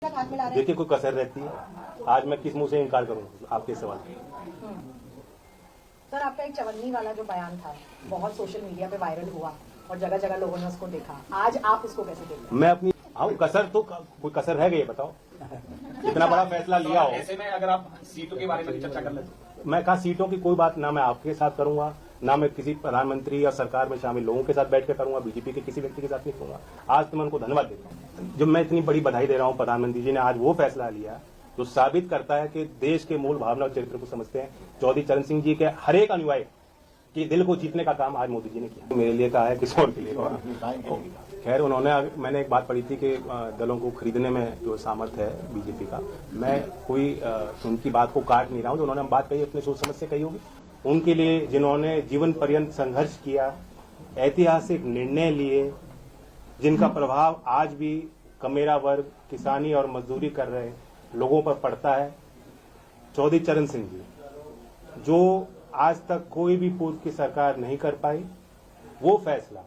देखिए कोई कसर रहती है, आज मैं किस मुंह से इनकार करूंगा आपके सवाल। सर आपका एक चवन्नी वाला जो बयान था बहुत सोशल मीडिया पे वायरल हुआ और जगह जगह लोगों ने उसको देखा, आज आप उसको कैसे देखते हैं? मैं अपनी कसर तो कोई कसर रह गई बताओ, इतना बड़ा फैसला लिया हो। ऐसे में अगर आप सीटों के बारे में चर्चा कर ले तो मैं कहा सीटों की कोई बात ना मैं आपके साथ करूंगा, ना मैं किसी प्रधानमंत्री या सरकार में शामिल लोगों के साथ बैठ कर करूंगा, बीजेपी के किसी व्यक्ति के साथ नहीं करूंगा। आज तो मैं उनको धन्यवाद देता हूँ। जब मैं इतनी बड़ी बधाई दे रहा हूँ प्रधानमंत्री जी ने आज वो फैसला लिया जो साबित करता है कि देश के मूल भावना और चरित्र को समझते हैं। चौधरी चरण सिंह जी के हर एक अनुयायी के दिल को जीतने का काम आज मोदी जी ने किया। मेरे लिए कहा है किसी और के लिए। खैर उन्होंने, मैंने एक बात पढ़ी थी कि दलों को खरीदने में जो सामर्थ्य है बीजेपी का, मैं कोई उनकी बात को काट नहीं रहा हूं। जो उन्होंने बात कही अपने सोच समझ से कही होगी। उनके लिए जिन्होंने जीवन पर्यंत संघर्ष किया, ऐतिहासिक निर्णय लिए, जिनका प्रभाव आज भी कमेरा वर्ग, किसानी और मजदूरी कर रहे लोगों पर पड़ता है, चौधरी चरण सिंह जी जो आज तक कोई भी पूर्व की सरकार नहीं कर पाई, वो फैसला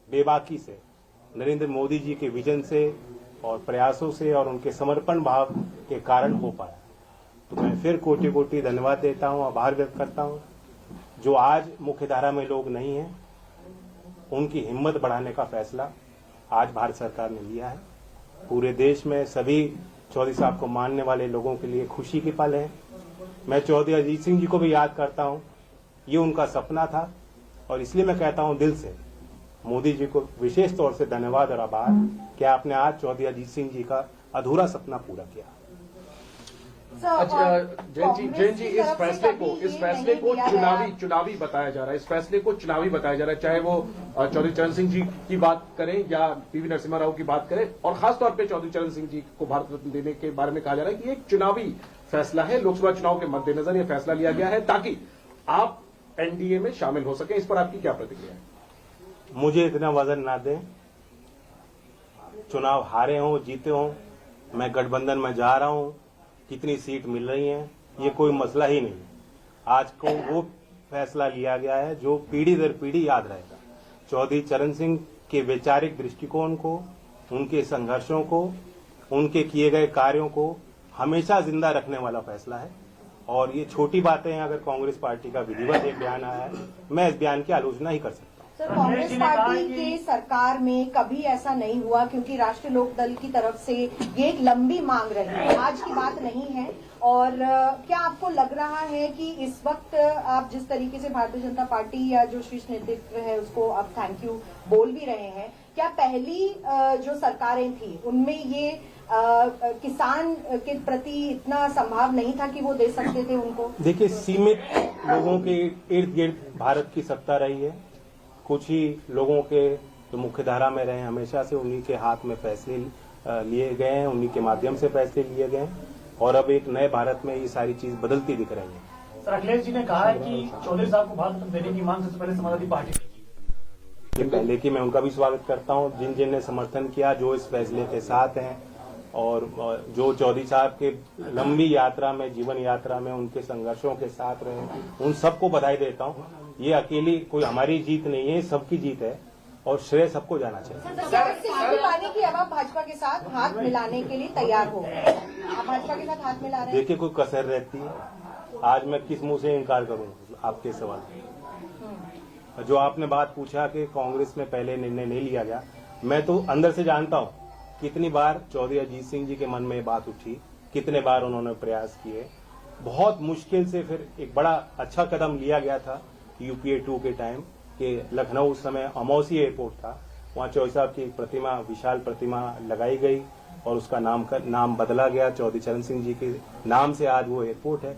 बेबाकी से नरेंद्र मोदी जी के विजन से और प्रयासों से और उनके समर्पण भाव के कारण हो पाया। तो मैं फिर कोटि कोटि धन्यवाद देता हूं, आभार व्यक्त करता हूं। जो आज मुख्यधारा में लोग नहीं हैं, उनकी हिम्मत बढ़ाने का फैसला आज भारत सरकार ने लिया है। पूरे देश में सभी चौधरी साहब को मानने वाले लोगों के लिए खुशी की पल है। मैं चौधरी अजीत सिंह जी को भी याद करता हूं, ये उनका सपना था और इसलिए मैं कहता हूं दिल से मोदी जी को विशेष तौर से धन्यवाद और आभार कि आपने आज चौधरी अजीत सिंह जी का अधूरा सपना पूरा किया। अच्छा जैन जी इस फैसले को चुनावी बताया जा रहा है। इस फैसले को चुनावी बताया जा रहा है, चाहे वो चौधरी चरण सिंह जी की बात करें या पीवी नरसिम्हा राव की बात करें, और खासतौर पे चौधरी चरण सिंह जी को भारत रत्न देने के बारे में कहा जा रहा है कि एक चुनावी फैसला है। लोकसभा चुनाव के मद्देनजर यह फैसला लिया गया है ताकि आप एनडीए में शामिल हो सके। इस पर आपकी क्या प्रतिक्रिया है? मुझे इतना वजन ना दें, चुनाव हारे हों जीते हों, मैं गठबंधन में जा रहा हूं, कितनी सीट मिल रही है ये कोई मसला ही नहीं। आज को वो फैसला लिया गया है जो पीढ़ी दर पीढ़ी याद रहेगा। चौधरी चरण सिंह के वैचारिक दृष्टिकोण को, उनके संघर्षों को, उनके किए गए कार्यों को हमेशा जिंदा रखने वाला फैसला है। और ये छोटी बातें हैं, अगर कांग्रेस पार्टी का विधिवत एक बयान आया है, मैं इस बयान की आलोचना ही कर सकता हूं। सर कांग्रेस पार्टी के सरकार में कभी ऐसा नहीं हुआ, क्योंकि राष्ट्रीय लोकदल की तरफ से ये एक लंबी मांग रही है, आज की बात नहीं है। और क्या आपको लग रहा है कि इस वक्त आप जिस तरीके से भारतीय जनता पार्टी या जो शीर्ष नेतृत्व है उसको आप थैंक यू बोल भी रहे हैं, क्या पहली जो सरकारें थी उनमें ये किसान के प्रति इतना संभाव नहीं था कि वो दे सकते थे उनको? देखिए सीमित लोगों के इर्द गिर्द भारत की सत्ता रही है। कुछ ही लोगों के जो मुख्यधारा में रहे हमेशा से, उन्हीं के हाथ में फैसले लिए गए हैं, उन्हीं के माध्यम से फैसले लिए गए हैं और अब एक नए भारत में ये सारी चीज बदलती दिख रही है। सर अखिलेश जी ने कहा है कि चौधरी साहब को भारत रत्न देने की मांग सबसे पहले समाजवादी पार्टी ने की। पहले की मैं उनका भी स्वागत करता हूं, जिन जिन ने समर्थन किया, जो इस फैसले के साथ हैं और जो चौधरी साहब के लंबी यात्रा में, जीवन यात्रा में उनके संघर्षों के साथ रहे, उन सबको बधाई देता हूं। ये अकेली कोई हमारी जीत नहीं है, सबकी जीत है और श्रेय सबको जाना चाहिए। पाने की अब आप भाजपा के साथ हाथ मिलाने के लिए तैयार हो गए, आप भाजपा के साथ हाथ मिला रहे हैं? देखिए कोई कसर रहती है, आज मैं किस मुंह से इनकार करूं आपके सवाल। जो आपने बात पूछा कि कांग्रेस में पहले निर्णय नहीं लिया गया, मैं तो अंदर से जानता हूं कितनी बार चौधरी अजीत सिंह जी के मन में बात उठी, कितने बार उन्होंने प्रयास किए। बहुत मुश्किल से फिर एक बड़ा अच्छा कदम लिया गया था यूपीए 2 के टाइम कि लखनऊ उस समय अमौसी एयरपोर्ट था, वहां चौधरी साहब की एक प्रतिमा, विशाल प्रतिमा लगाई गई और उसका नाम बदला गया, चौधरी चरण सिंह जी के नाम से आज वो एयरपोर्ट है।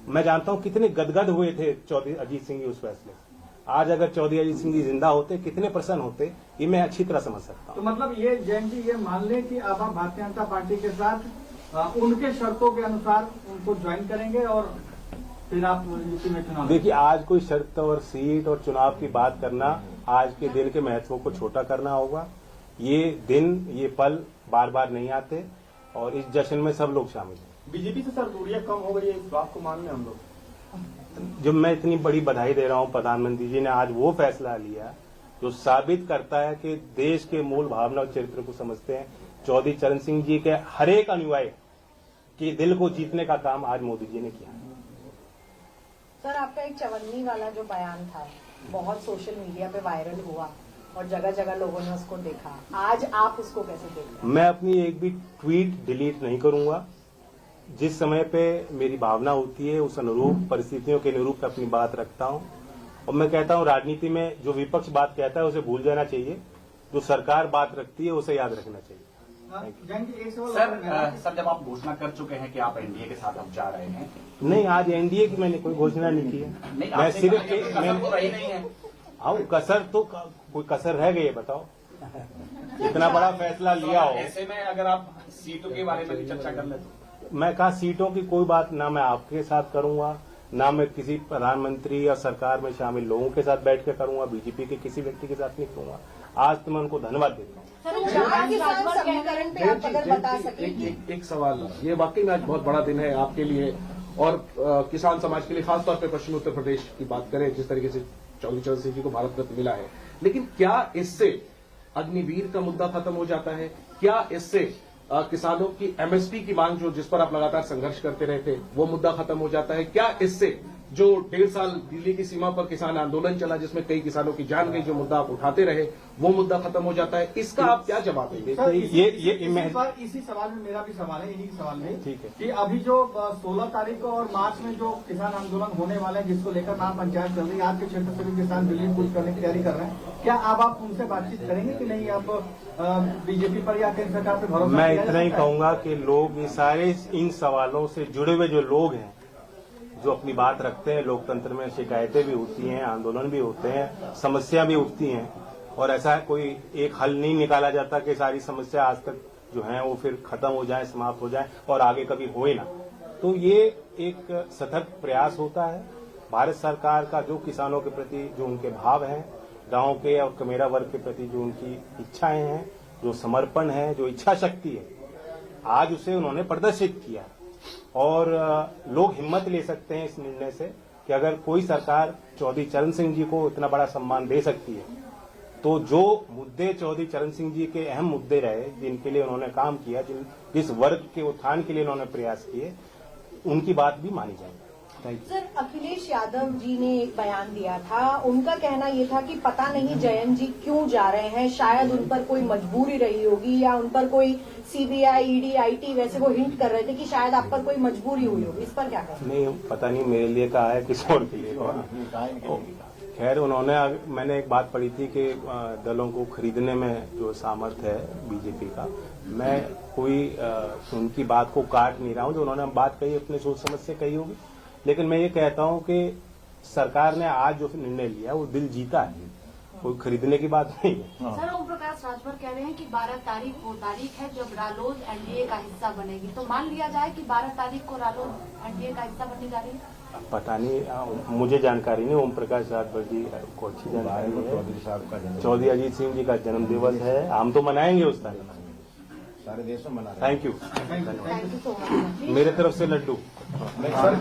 मैं जानता हूं कितने गदगद हुए थे चौधरी अजीत सिंह जी उस फैसले से। आज अगर चौधरी अजीत सिंह जी जिंदा होते, कितने प्रसन्न होते, ये मैं अच्छी तरह समझ सकता हूं। तो मतलब ये जैन जी ये मान लें कि अब आप भारतीय जनता पार्टी के साथ उनके शर्तों के अनुसार उनको ज्वाइन करेंगे और फिर आप यूपी में चुनाव। देखिए आज कोई शर्त और सीट और चुनाव की बात करना, आज के दिन के महत्व को छोटा करना होगा। ये दिन, ये पल बार बार नहीं आते और इस जश्न में सब लोग शामिल हैं। बीजेपी से सर दूरियां कम हो गई है, इस बात को मान लें हम लोग? जब मैं इतनी बड़ी बधाई दे रहा हूं प्रधानमंत्री जी ने आज वो फैसला लिया जो साबित करता है कि देश के मूल भावना और चरित्र को समझते हैं। चौधरी चरण सिंह जी के हर एक अनुयायी के दिल को जीतने का काम आज मोदी जी ने किया। सर, आपका एक चवन्नी वाला जो बयान था बहुत सोशल मीडिया पे वायरल हुआ और जगह जगह लोगों ने उसको देखा, आज आप उसको कैसे देख रहे हैं? मैं अपनी एक भी ट्वीट डिलीट नहीं करूंगा। जिस समय पे मेरी भावना होती है उस अनुरूप परिस्थितियों के अनुरूप अपनी बात रखता हूं। और मैं कहता हूं राजनीति में जो विपक्ष बात कहता है उसे भूल जाना चाहिए, जो सरकार बात रखती है उसे याद रखना चाहिए। जैन जी, एक सवाल सर जब आप घोषणा कर चुके हैं कि आप एनडीए के साथ अब जा रहे हैं, नहीं, आज एनडीए की मैंने कोई घोषणा नहीं की है। नहीं, मैं आपने सिर्फ कहा कि कसर तो रही नहीं है। कसर तो कोई कसर रह गई है, बताओ। इतना बड़ा फैसला लिया हो। ऐसे में अगर आप सीटों के बारे में भी चर्चा कर ले तो मैं कहा सीटों की कोई बात ना मैं आपके साथ करूंगा, ना मैं किसी प्रधानमंत्री या सरकार में शामिल लोगों के साथ बैठ के करूंगा, बीजेपी के किसी व्यक्ति के साथ नहीं करूंगा। आज तो मैं उनको धन्यवाद देता हूँ। चार किसान समीकरण पे आप अगर बता सकें कि एक सवाल, ये वाकई में आज बहुत बड़ा दिन है आपके लिए और किसान समाज के लिए, खासतौर पर पश्चिमी उत्तर प्रदेश की बात करें, जिस तरीके से चौधरी चरण सिंह जी को भारत रत्न मिला है, लेकिन क्या इससे अग्निवीर का मुद्दा खत्म हो जाता है? क्या इससे किसानों की एमएसपी की मांग जो जिस पर आप लगातार संघर्ष करते रहे थे वो मुद्दा खत्म हो जाता है? क्या इससे जो 1.5 साल दिल्ली की सीमा पर किसान आंदोलन चला जिसमें कई किसानों की जान गई, जो मुद्दा आप उठाते रहे वो मुद्दा खत्म हो जाता है? इसका आप क्या जवाब देंगे? सर, ये इसी सवाल में मेरा भी सवाल है, इन्हीं के सवाल में ठीक है कि अभी जो 16 तारीख को और मार्च में जो किसान आंदोलन होने वाले हैं, जिसको लेकर नाम पंचायत चल रही है, आपके क्षेत्र से भी किसान दिल्ली कूच करने की तैयारी कर रहे हैं, क्या अब आप उनसे बातचीत करेंगे कि नहीं? आप बीजेपी पर या केंद्र सरकार पर भरोसा? मैं इतना ही कहूंगा कि लोग ये सारे इन सवालों से जुड़े हुए जो लोग हैं, जो अपनी बात रखते हैं, लोकतंत्र में शिकायतें भी होती हैं, आंदोलन भी होते हैं, समस्या भी उठती हैं और ऐसा कोई एक हल नहीं निकाला जाता कि सारी समस्या आज तक जो है वो फिर खत्म हो जाए, समाप्त हो जाए और आगे कभी होए ना। तो ये एक सतत प्रयास होता है भारत सरकार का, जो किसानों के प्रति जो उनके भाव हैं, गांव के और कमेरा वर्ग के प्रति जो उनकी इच्छाएं हैं, जो समर्पण है, जो इच्छा शक्ति है, आज उसे उन्होंने प्रदर्शित किया। और लोग हिम्मत ले सकते हैं इस निर्णय से कि अगर कोई सरकार चौधरी चरण सिंह जी को इतना बड़ा सम्मान दे सकती है, तो जो मुद्दे चौधरी चरण सिंह जी के अहम मुद्दे रहे, जिनके लिए उन्होंने काम किया, जिस वर्ग के उत्थान के लिए उन्होंने प्रयास किए, उनकी बात भी मानी जाएगी। सर, अखिलेश यादव जी ने एक बयान दिया था, उनका कहना ये था कि पता नहीं जयंत जी क्यों जा रहे हैं, शायद उन पर कोई मजबूरी रही होगी या उन पर कोई सीबीआई, ईडी, आईटी वैसे वो हिंट कर रहे थे कि शायद आप पर कोई मजबूरी हुई होगी। इस पर क्या कहें? नहीं, पता नहीं मेरे लिए कहा है किसी और के लिए। खैर, मैंने एक बात पढ़ी थी कि दलों को खरीदने में जो सामर्थ्य है बीजेपी का, मैं कोई उनकी बात को काट नहीं रहा हूं। जो उन्होंने बात कही अपने सोच समझ से कही होगी, लेकिन मैं ये कहता हूं कि सरकार ने आज जो निर्णय लिया वो दिल जीता है, कोई खरीदने की बात नहीं है। सर, ओम प्रकाश राजभर कह रहे हैं कि 12 तारीख वो तारीख है जब रालोद एनडीए का हिस्सा बनेगी, तो मान लिया जाए कि 12 तारीख को रालोद एनडीए का हिस्सा बनने जा रही है? पता नहीं, मुझे जानकारी नहीं। ओम प्रकाश राजभर जी को अच्छी जानकारी है। चौधरी अजीत सिंह जी का जन्म दिवस है, हम तो मनाएंगे उस तारीख, सारे देश में मना रहे हैं। Thank you. Thank you so much. मेरे तरफ से लड्डू। सर,